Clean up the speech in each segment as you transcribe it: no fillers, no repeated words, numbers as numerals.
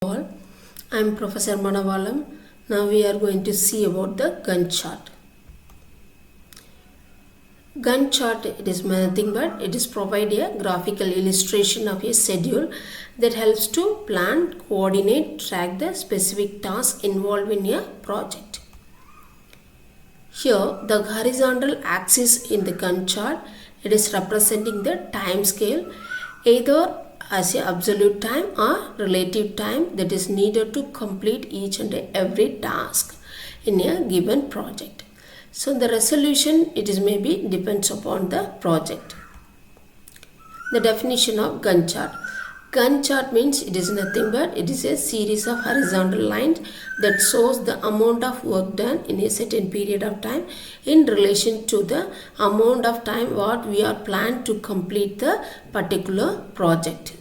All. I am Professor Manavalam. Now we are going to see about the Gantt chart. Gantt chart, it is nothing but it is provide a graphical illustration of a schedule that helps to plan, coordinate, track the specific tasks involved in a project. Here the horizontal axis in the Gantt chart, it is representing the time scale either as a absolute time or relative time that is needed to complete each and every task in a given project. So the resolution, it is maybe depends upon the project. The definition of Gantt chart. Gantt chart means it is nothing but it is a series of horizontal lines that shows the amount of work done in a certain period of time in relation to the amount of time what we are planned to complete the particular project.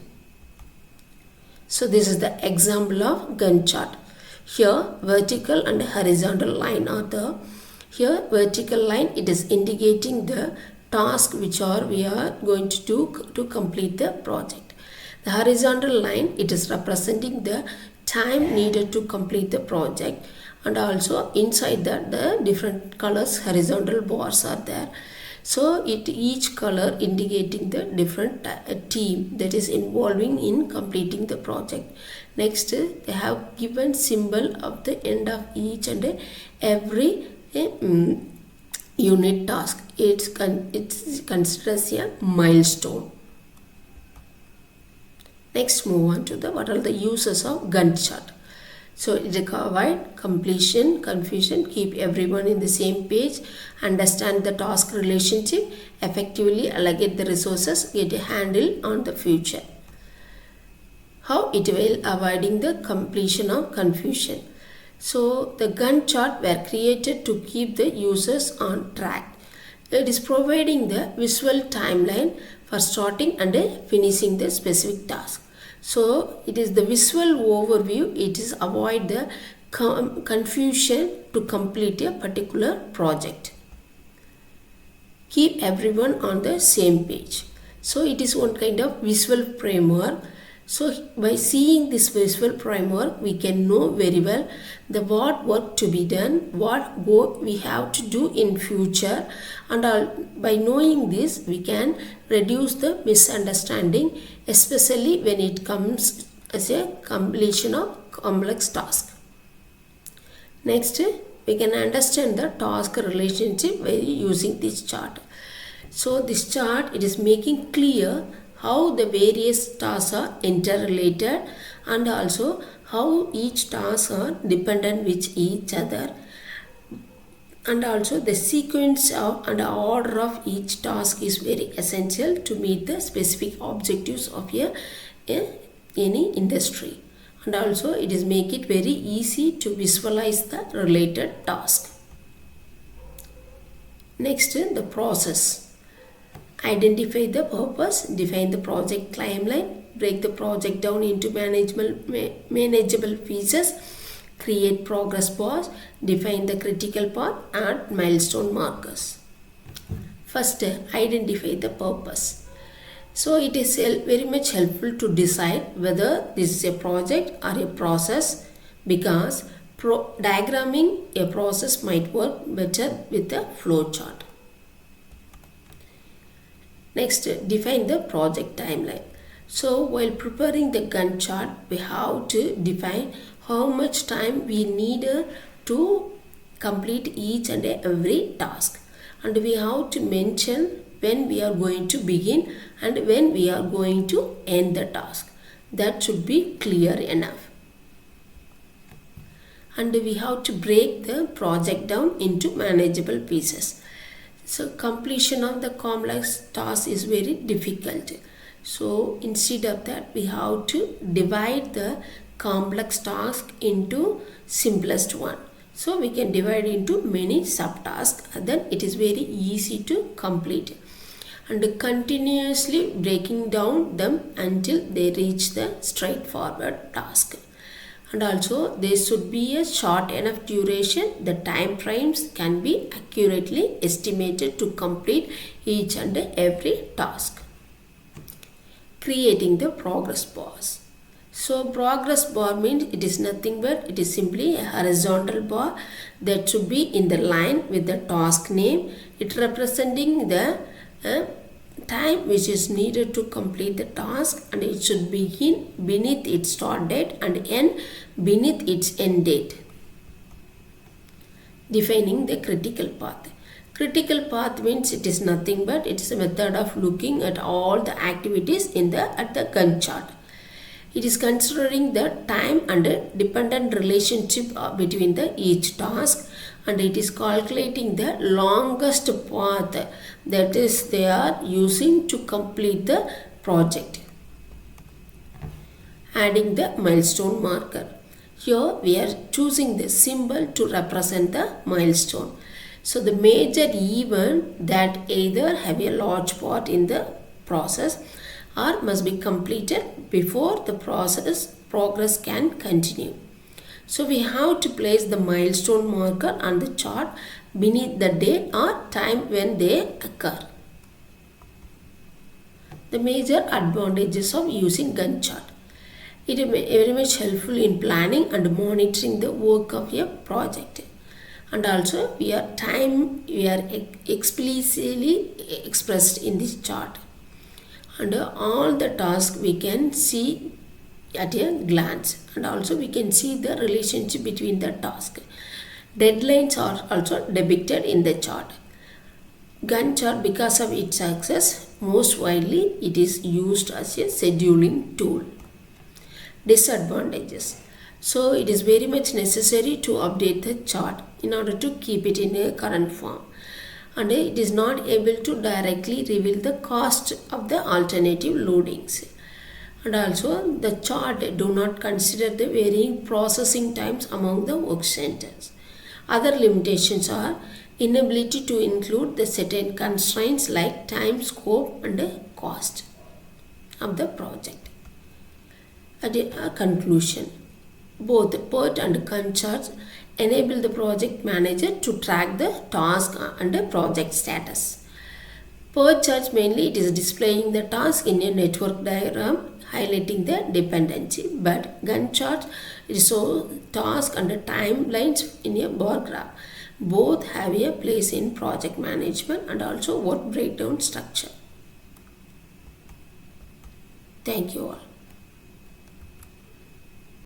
So this is the example of Gantt chart. Here vertical and horizontal line are there. Here vertical line, it is indicating the task which we are going to do to complete the project. The horizontal line, it is representing the time needed to complete the project, and also inside that the different colors horizontal bars are there. So each color indicating the different team that is involving in completing the project. Next, they have given symbol of the end of each and every unit task. It's considered as a milestone. Next, move on to the what are the uses of Gantt chart. So it avoid completion, confusion, keep everyone in the same page, understand the task relationship, effectively allocate the resources, get a handle on the future. How it will avoiding the completion of confusion. So the Gantt chart were created to keep the users on track. It is providing the visual timeline for starting and finishing the specific task. So it is the visual overview. It is avoid the confusion to complete a particular project. Keep everyone on the same page. So it is one kind of visual framework. So by seeing this visual framework, we can know very well the what work to be done, what work we have to do in future, and by knowing this, we can reduce the misunderstanding, especially when it comes as a completion of complex task. Next, we can understand the task relationship by using this chart. So this chart, it is making clear how the various tasks are interrelated and also how each task are dependent with each other, and also the sequence of and order of each task is very essential to meet the specific objectives of any industry, and also it is make it very easy to visualize the related task. Next, the process. Identify the purpose, define the project timeline, break the project down into manageable pieces, create progress bars, define the critical path, and milestone markers. First, identify the purpose. So it is very much helpful to decide whether this is a project or a process, because diagramming a process might work better with a flow chart. Next, define the project timeline. So while preparing the Gantt chart, we have to define how much time we need to complete each and every task, and we have to mention when we are going to begin and when we are going to end the task. That should be clear enough. And we have to break the project down into manageable pieces. So completion of the complex task is very difficult. So instead of that, we have to divide the complex task into simplest one. So we can divide into many subtasks, and then it is very easy to complete. And continuously breaking down them until they reach the straightforward task. And also there should be a short enough duration. The time frames can be accurately estimated to complete each and every task. Creating the progress bars. So progress bar means it is nothing but it is simply a horizontal bar that should be in the line with the task name. It representing the time which is needed to complete the task, and it should begin beneath its start date and end beneath its end date. Defining the critical path. Critical path means it is nothing but it is a method of looking at all the activities at the Gantt chart. It is considering the time and dependent relationship between each task, and it is calculating the longest path that is they are using to complete the project. Adding the milestone marker. Here we are choosing the symbol to represent the milestone. So the major event that either have a large part in the process or must be completed before the progress can continue. So we have to place the milestone marker on the chart beneath the date or time when they occur. The major advantages of using Gantt chart. It is very much helpful in planning and monitoring the work of a project. And also we are explicitly expressed in this chart. And all the tasks we can see at a glance, and also we can see the relationship between the tasks. Deadlines are also depicted in the chart. Gantt chart, because of its success, most widely it is used as a scheduling tool. Disadvantages. So it is very much necessary to update the chart in order to keep it in a current form, and it is not able to directly reveal the cost of the alternative loadings. And also the chart do not consider the varying processing times among the work centers. Other limitations are inability to include the certain constraints like time, scope and cost of the project. At a conclusion, both PERT and Gantt charts enable the project manager to track the task and the project status. PERT charts mainly it is displaying the task in a network diagram highlighting the dependency, but Gantt charts it shows task and the timelines in a bar graph. Both have a place in project management and also work breakdown structure. Thank you all.